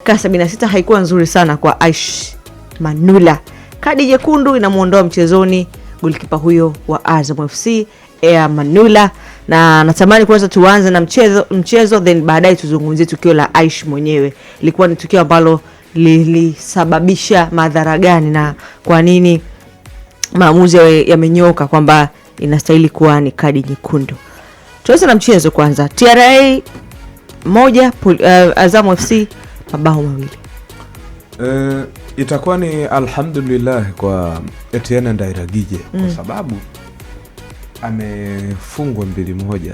Dakika 76 haikuwa nzuri sana kwa Aish Manula. Kadi nyekundu inamuondoa mchezoni golikipa huyo wa Azam FC Air Manula, na natamani kwanza tuanze na mchezo then baadaye tuzungumzie tukio la Aish mwenyewe. Ilikuwa ni tukio ambalo lilisababisha madhara gani na kwa nini maamuzi yamenyoka kwamba inastahili kuwa ni kadi nyekundu. Tuanze na mchezo kwanza. TRA 1 Azam FC mabao 2. Itakuwa ni alhamdulillah kwa Etienne Ndairagije kwa sababu amefungwa 2-1.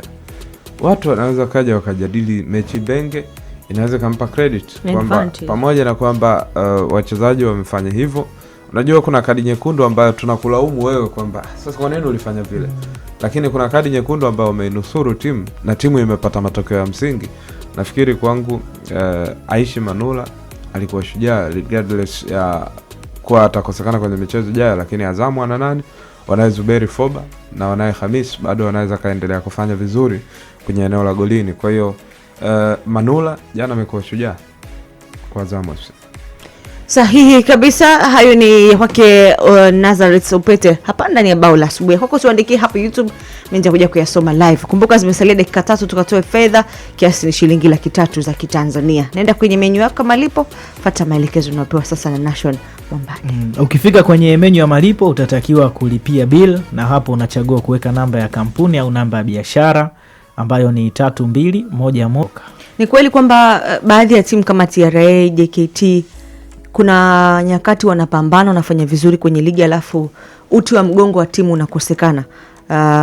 Watu wanaweza kaja wakajadili mechi Benge, inaweza kumpa credit kwamba pamoja na kwamba wachezaji wamefanya hivyo. Unajua kuna kadi nyekundu ambayo tunakulaumu wewe kwamba sasa kwa nini ulifanya vile. Lakini kuna kadi nyekundu ambayo umeinusuru timu na timu imepata matokeo ya msingi. Nafikiri kwangu Aish Manula alikuwa shujaa regardless ya kwa atakosekana kwenye michezo ijayo, lakini Azamu wana nani? Wanaye Zuberi Foba na wanaye Khamis, bado wanaweza kaendelea kufanya vizuri kwenye eneo la golini. Kwa hiyo Manula jana amekuwa shujaa kwa Azamu. Sahihi kabisa. Hayo ni kwake Nazareth Upete hapa ndani ya bao la asubuhi. Kwako tuandikie hapa YouTube, mimi nitakuja kuyasoma live. Kumbuka zimesalia dakika 3 tukatoe fedha kiasi ni shilingi 300 za Kitanzania. Nenda kwenye menu yako ya malipo, fuata maelekezo unayopewa sasa na Nation Mombani. Ukifika kwenye menu ya malipo utatakiwa kulipia bill, na hapo unachagua kuweka namba ya kampuni au namba ya biashara ambayo ni 3211. Ni kweli kwamba baadhi ya timu kama TRA, JKT kuna nyakati wanapambana, wanafanya vizuri kwenye ligi alafu uti wa mgongo wa timu unakosekana.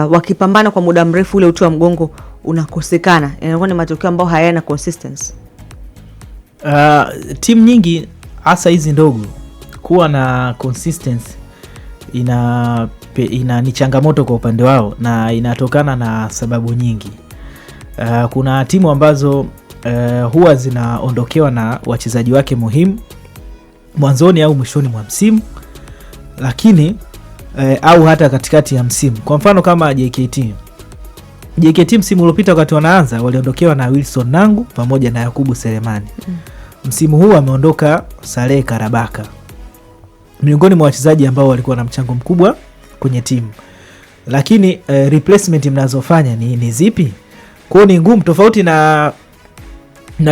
Wakipambana kwa muda mrefu ule uti wa mgongo unakosekana. Inakuwa ni matokeo ambayo hayana consistency. Timu nyingi hasa hizi ndogo kuwa na consistency ni changamoto kwa upande wao, na inatokana na sababu nyingi. Kuna timu ambazo huwa zinaondokewa na wachezaji wake muhimu mwanzoni au mwishoni mwa msimu, lakini au hata katikati ya msimu. Kwa mfano kama JKT msimu uliopita wakati wanaanza waliondokewa na Wilson Nangu pamoja na Yakubu Selemani. Msimu huu ameondoka Saleh Karabaka, miongoni mwa wachezaji ambao walikuwa na mchango mkubwa kwenye timu. Lakini replacement mnazofanya ni zipi? Kwa ni ngumu, tofauti na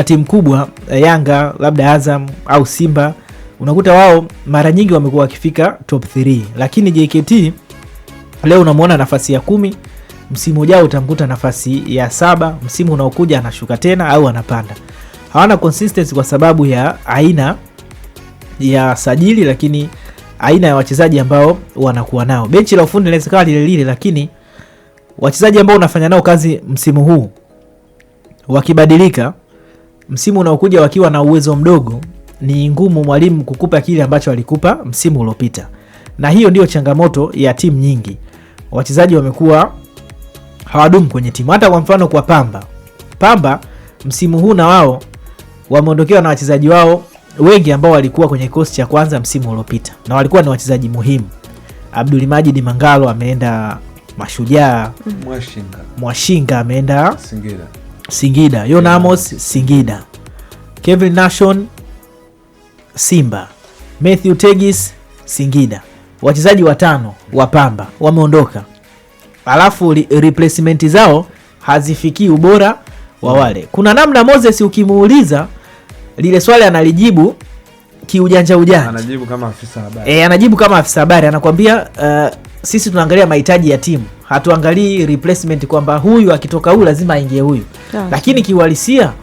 timu kubwa Yanga, labda Azam au Simba, unakuta wao mara nyingi wamekuwa wakifika top 3. Lakini JKT leo unamuona nafasi ya 10, msimu ujao utamkuta nafasi ya 7, msimu unaokuja anashuka tena au anapanda. Hawana consistency kwa sababu ya aina ya sajili, lakini aina ya wachezaji ambao wanakuwa nao. Benchi la ufundi linaweza kuwa lile, lakini wachezaji ambao unafanya nao kazi msimu huu wakibadilika, msimu unaokuja wakiwa na uwezo mdogo, ni ngumu mwalimu kukupa kile ambacho alikupa msimu uliopita. Na hiyo ndio changamoto ya timu nyingi. Wachezaji wamekuwa hawadumu kwenye timu. Hata kwa mfano kwa Pamba msimu huu na wao wameondokewa na wachezaji wao wengi ambao walikuwa kwenye kikosi cha kwanza msimu uliopita na walikuwa ni wachezaji muhimu. Abdul Majid Mangalo ameenda Mashujaa, Mwashinga ameenda Singida, Yona Amos Singida, Kevin Nation Simba, Matthew Tegis Singida. Wachezaji 5 wa Pamba wameondoka, alafu replacement zao hazifikii ubora wa wale. Kuna namna Moses ukimuuliza lile swali analijibu kiujanja, anajibu kama afisa habari. Anajibu kama afisa habari, anakuambia sisi tunaangalia mahitaji ya timu, hatuangalii replacement kwamba huyu akitoka huyu lazima aingie huyu. Lakini kiuhalisia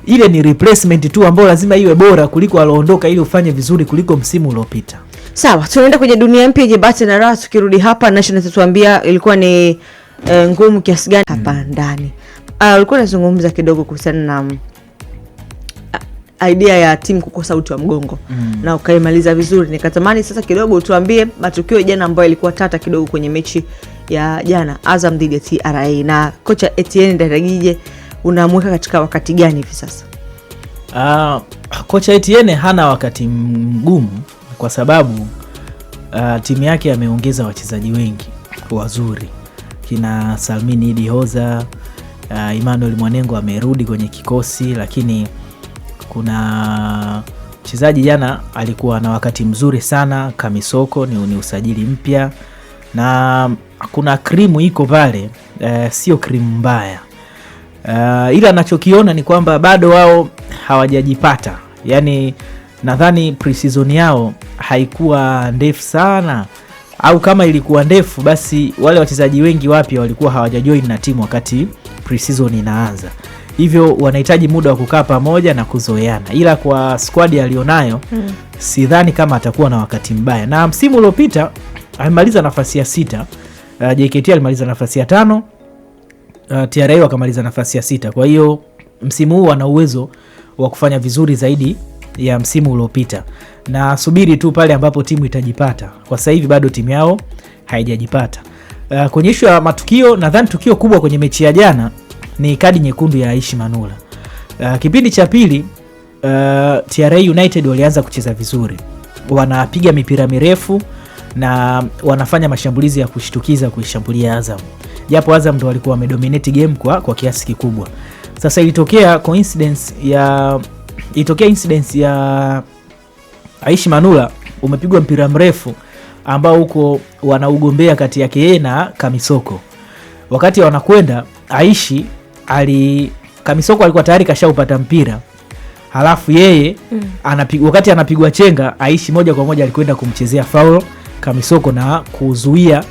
ile ni replacement tu ambayo lazima iwe bora kuliko alioondoka ili ufanye vizuri kuliko msimu uliopita. Sawa, tunaenda kwenye dunia mpya Jebate na Raha. Tukirudi hapa National tatuambia ilikuwa ni ngumu kiasi gani hapa ndani. Ulikuwa unazungumza kidogo kuhusiana na idea ya timu kukosa uti wa mgongo na ukaimaliza vizuri. Nikatamani sasa kidogo utuambie matukio jana ambayo ilikuwa tata kidogo kwenye mechi ya jana Azam dhidi ya TRA, na kocha Etienne Ndairagije unamweka katika wakati gani hivi sasa? Kocha Etienne hana wakati mgumu kwa sababu timu yake ameongeza wachezaji wengi wazuri. Kina Salmini Idi Hoza, Emmanuel Mwanengo amerudi kwenye kikosi, lakini kuna mchezaji jana alikuwa na wakati mzuri sana, Kamisoko, ni usajili mpya, na kuna krimu iko pale, sio krimu mbaya, ila nachokiona ni kwamba bado wao hawajajipata. Yani nadhani pre-season yao haikuwa ndefu sana, au kama ilikuwa ndefu basi wale wachezaji wengi wapya walikuwa hawajajoin na timu wakati pre-season inaanza, hivyo wanahitaji muda wa kukaa pamoja na kuzoeana, ila kwa squad alionayo sidhani kama atakuwa na wakati mbaya. Na msimu uliopita alimaliza nafasi ya 6, JKT alimaliza nafasi ya 5, TRA wakamaliza nafasi ya 6. Kwa hiyo msimu huu ana uwezo wa kufanya vizuri zaidi ya msimu uliopita, na subiri tu pale ambapo timu itajipata. Kwa sasa hivi bado timu yao haijajipata. Kwenye issue ya matukio, nadhani tukio kubwa kwenye mechi ya jana ni kadi nyekundu ya Aishi Manula. Kipindi cha pili TRA United walianza kucheza vizuri, wanapiga mipira mirefu na wanafanya mashambulizi ya kushtukiza kuishambulia Azam, japo Azam ndo walikuwa wamedominate game kwa kiasi kikubwa. Sasa ilitokea incidence ya Aishi Manula, umepigwa mpira mrefu ambao huko wanaugombea kati yake yeye na Kamisoko. Wakati wanakwenda Aishi Kamisoko alikuwa tayari kashaupata mpira, halafu yeye wakati anapigwa chenga, Aishi moja kwa moja alikwenda kumchezea foul Kamisoko na kuzuia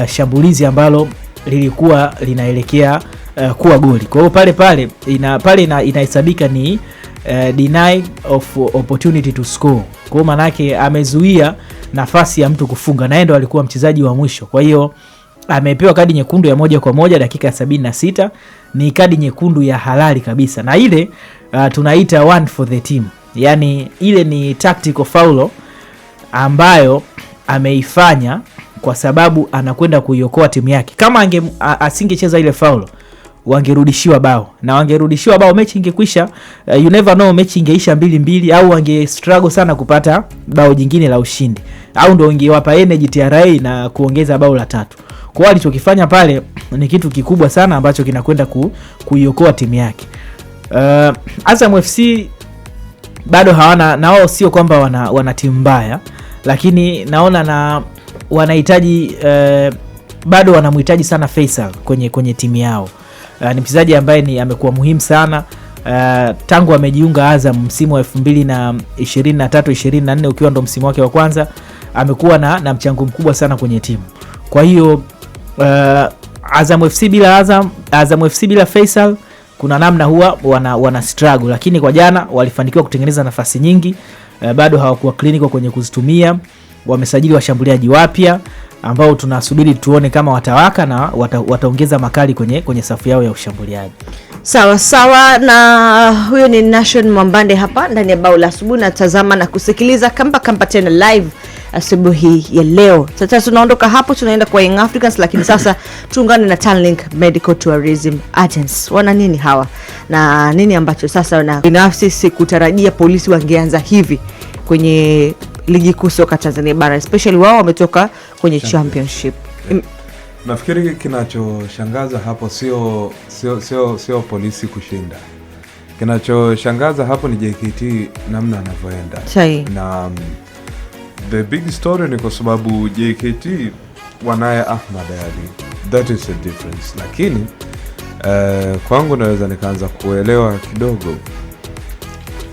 shambulizi ambalo lilikuwa linaelekea kuwa goli. Kwa hiyo pale inahesabika ni deny of opportunity to score. Kwa hiyo manake amezuia nafasi ya mtu kufunga, na yeye ndo alikuwa mchezaji wa mwisho. Kwa hiyo amepewa kadi nyekundu ya moja kwa moja dakika ya 76. Ni kadi nyekundu ya halali kabisa, na ile tunaita one for the team, yani ile ni tactical foul ambayo ameifanya kwa sababu anakwenda kuiokoa timu yake. Kama asingecheza ile foul wangerudishiwa bao, na wangerudishiwa bao mechi ingekwisha. You never know, mechi ingeisha 2-2 au wange struggle sana kupata bao jingine la ushindi, au ndo ingewapa energy TRA na kuongeza bao la 3. Kwa hiyo alichokifanya pale ni kitu kikubwa sana ambacho kinakwenda kuiokoa timu yake. Azam FC bado hawana, na wao sio kwamba wana timu mbaya, lakini naona na wanahitaji bado wanamhitaji sana Faisal kwenye timu yao. Ni mchezaji ambaye amekuwa muhimu sana tangu amejiunga Azam msimu wa 2023-24 ukiwa ndo msimu wake wa kwanza, amekuwa na mchango mkubwa sana kwenye timu. Kwa hiyo Azam FC bila Faisal kuna namna huwa wana struggle, lakini kwa jana walifanikiwa kutengeneza nafasi nyingi. Bado hawakuwa clinical kwenye kuzitumia. Wamesajili washambuliaji wapya ambao tunasubiri tuone kama watawaka na wataongeza makali kwenye safu yao ya ushambuliaji. Sawa, na huyo ni Nation Mwambande hapa ndani ya Bao la Asubuhi, na tazama na kusikiliza Kamba tena live asubuhi ya leo. Sasa tunaondoka hapo, tunaenda kwa Young Africans, lakini sasa tuungane na Tanlink Medical Tourism Agents. Wana nini hawa na nini ambacho sasa, na binafsi sikutarajia polisi wangeanza hivi kwenye ligi kuu soka Tanzania bara, especially wao wametoka kwenye championship. Nafikiri kinachoshangaza hapo sio polisi kushinda. Kinachoshangaza hapo ni JKT namna anavyoenda. Na the big story ni kwa sababu JKT wanaye Ahmad Ali. That is a difference. Lakini kwangu naweza nikaanza kuelewa kidogo.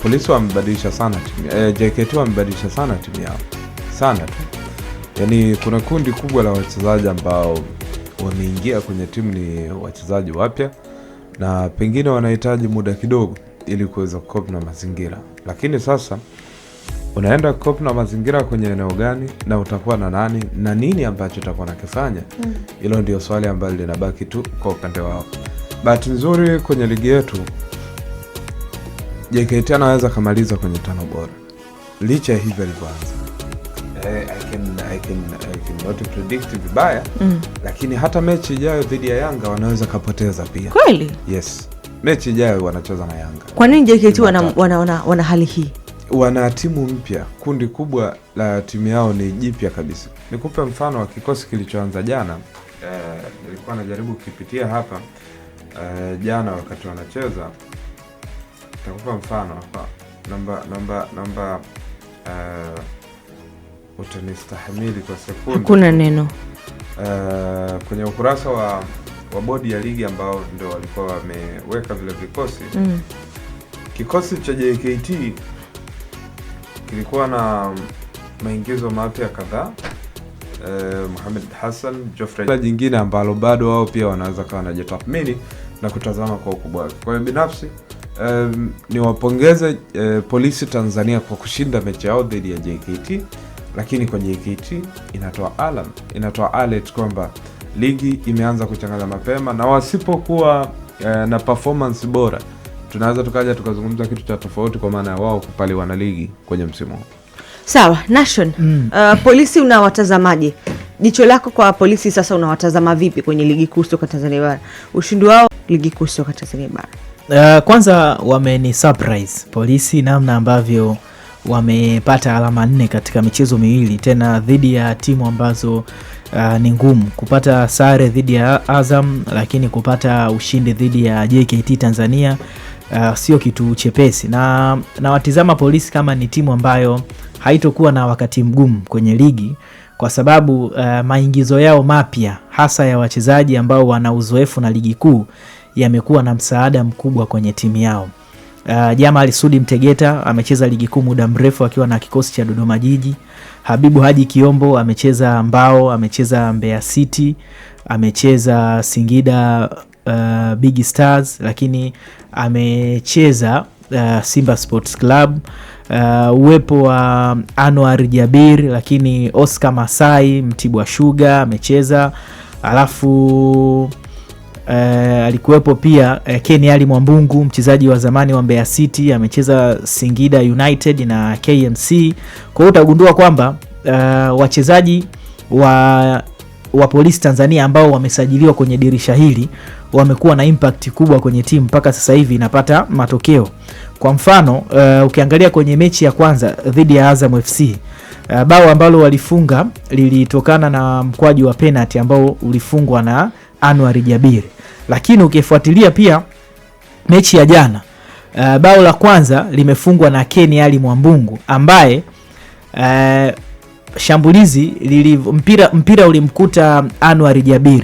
Polisi wamebadilisha sana timu. JKT wamebadilisha sana timu yao. Sana tu. Yaani kuna kundi kubwa la wachezaji ambao wameingia kwenye timu ni wachezaji wapya, na pengine wanahitaji muda kidogo ili kuweza kukopa na mazingira. Lakini sasa unaenda kukopa na mazingira kwenye eneo gani, na utakuwa na nani na nini ambacho utakuwa nakifanya? Hilo ndio swali ambalo linabaki tu kwa upande wao. Bahati nzuri kwenye ligi yetu JKT anaweza kamaliza kwenye 5 bora. Licha ya hivyo alivyoanza. I can not predict vibaya, lakini hata mechi ijayo dhidi ya Yanga wanaweza kapoteza pia. Kweli? Yes. Mechi ijayo wanacheza na Yanga. Kwa nini JKT wana hali hii? Wana timu mpya, kundi kubwa la timu yao ni jipya kabisa. Nikupe mfano wa kikosi kilichoanza jana. Nilikuwa najaribu kupitia hapa jana wakati wanacheza. Nitakupa mfano hapa. Namba utanistahimili kwa sekunde. Hakuna neno. Kwenye ukurasa wa bodi ya ligi ambao ndio walikuwa wameweka vile vikosi. Kikosi cha JKT kilikuwa na maingizo mapya kadhaa. Mohamed Hassan, Geoffrey jingine ambalo bado wao pia wanaweza kawa wanajitathmini na kutazama kwa ukubwa wake. Kwa hiyo binafsi niwapongeze Polisi Tanzania kwa kushinda mechi yao dhidi ya JKT, lakini kwa JKT inatoa alert kwamba ligi imeanza kuchanganya mapema, na wasipokuwa na performance bora tunaweza tukaja tukazungumza kitu cha tofauti, kwa maana wao kupali wana ligi kwenye msimu huu. Sawa, Nation. Polisi unawatazamaje? Jicho lako kwa Polisi sasa unawatazama vipi kwenye ligi kuu soka Tanzania bara? Ushindi wao ligi kuu soka Tanzania bara. Kwanza wameni surprise Polisi namna ambavyo wamepata alama 4 katika michezo miwili, tena dhidi ya timu ambazo ni ngumu. Kupata sare dhidi ya Azam, lakini kupata ushindi dhidi ya JKT Tanzania sio kitu chepesi. Na watizama Polisi kama ni timu ambayo haitokuwa na wakati mgumu kwenye ligi, kwa sababu maingizo yao mapya hasa ya wachezaji ambao wana uzoefu na ligi kuu yamekuwa na msaada mkubwa kwenye timu yao. Jamal Sudi Mtegeta amecheza ligi kuu muda mrefu akiwa na kikosi cha Dodoma Jiji. Habibu Haji Kiombo amecheza Mbao, amecheza Mbeya City, amecheza Singida Big Stars, lakini amecheza Simba Sports Club. Uwepo wa Anwar Jabir, lakini Oscar Masai Mtibwa Sugar amecheza. Alafu alikuwepo pia Ken Ali Mwambungu, mchezaji wa zamani wa Mbeya City, amecheza Singida United na KMC. Kwa hiyo utagundua kwamba wachezaji wa Polisi Tanzania ambao wamesajiliwa kwenye dirisha hili wamekuwa na impact kubwa kwenye timu mpaka sasa hivi inapata matokeo. Kwa mfano ukiangalia kwenye mechi ya kwanza dhidi ya Azam FC, bao ambalo walifunga lilitokana na mkwaju wa penalty ambao ulifungwa na Anwar Jabir. Lakini ukifuatilia pia mechi ya jana, bao la kwanza limefungwa na Ken Ali Mwambungu ambaye shambulizi mpira ulimkuta Anwar Jabir,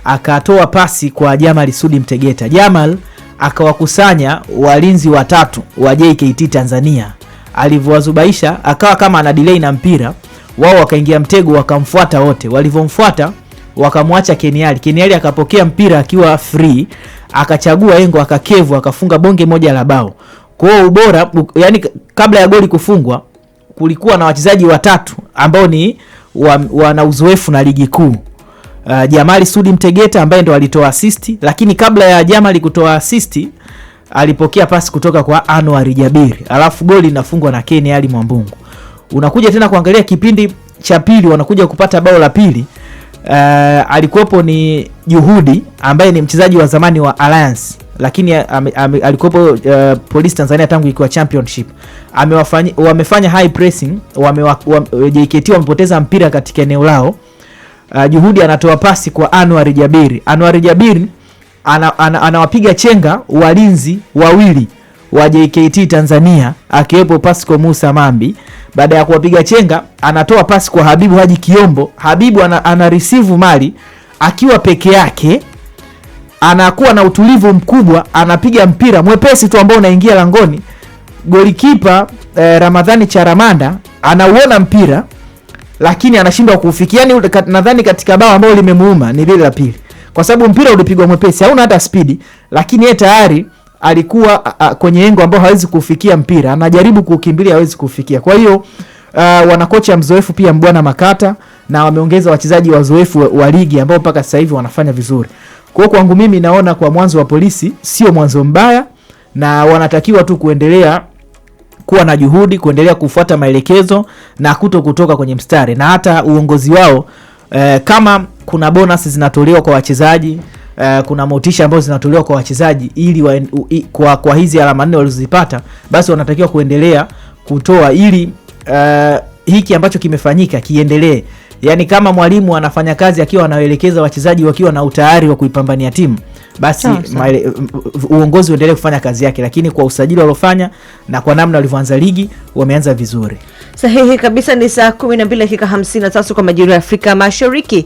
akatoa pasi kwa Jamal Sudi Mtegeta. Jamal akawakusanya walinzi watatu wa JKT Tanzania, alivyowazubaisha akawa kama ana delay na mpira, wao wakaingia mtego, wakamfuata wote. Walivyomfuata wakamwacha Keniali. Keniali akapokea mpira akiwa free, akachagua engo, akakevu, akafunga bonge moja la bao. Kwa hiyo ubora, yani kabla ya goli kufungwa kulikuwa na wachezaji watatu ambao ni wana uzoefu na ligi kuu. Jamali Sudi Mtegeta ambaye ndo alitoa assist, lakini kabla ya Jamali kutoa assist alipokea pasi kutoka kwa Anwar Jabir. Alafu goli linafungwa na Ken Ali Mwambungu. Unakuja tena kuangalia kipindi cha pili, wanakuja kupata bao la pili. Alikuwepo ni Juhudi ambaye ni mchezaji wa zamani wa Alliance, lakini alikuwepo Polisi Tanzania tangu ikiwa championship. Wamefanya high pressing, JKT wamepoteza mpira katika eneo lao. Juhudi anatoa pasi kwa Anwar Jabir. Anwar Jabir anawapiga chenga walinzi wawili wa JKT Tanzania, akiwepo Pasco Musa Mambi. Baada ya kuwapiga chenga, anatoa pasi kwa Habibu Haji Kiombo. Habibu ana receive mali akiwa peke yake, anakuwa na utulivu mkubwa, anapiga mpira mwepesi tu ambao unaingia langoni. Golikipa Ramadhani Charamanda anauona mpira lakini anashindwa kuufikia. Yani nadhani katika bao ambao limemuuma ni lile la pili, kwa sababu mpira ulipigwa mwepesi, hauna hata speed, lakini yeye tayari alikuwa kwenye engo ambao hawezi kufikia mpira, anajaribu kukimbilia, hawezi kufikia. Kwa hiyo wanakocha mzoefu pia Mbwana Makata, na wameongeza wachezaji wazoefu wa ligi ambao mpaka sasa hivi wanafanya vizuri. Kwa hiyo kwangu mimi naona kwa mwanzo wa Polisi sio mwanzo mbaya, na wanatakiwa tu kuendelea kuwa na juhudi, kuendelea kufuata maelekezo na kutoka kwenye mstari. Na hata uongozi wao kama kuna bonus zinatolewa kwa wachezaji, kuna motisha ambazo zinatolewa kwa wachezaji ili kwa hizi alama 4 walizozipata, basi wanatakiwa kuendelea kutoa ili hiki ambacho kimefanyika kiendelee. Yani kama mwalimu anafanya kazi akiwa anaelekeza wachezaji wakiwa na utayari wa kuipambania timu, basi uongozi uendelee kufanya kazi yake, lakini kwa usajili waliofanya na kwa namna walivyoanza ligi wameanza vizuri. Sahihi kabisa. Ni saa 12:53 kwa majira ya Afrika Mashariki.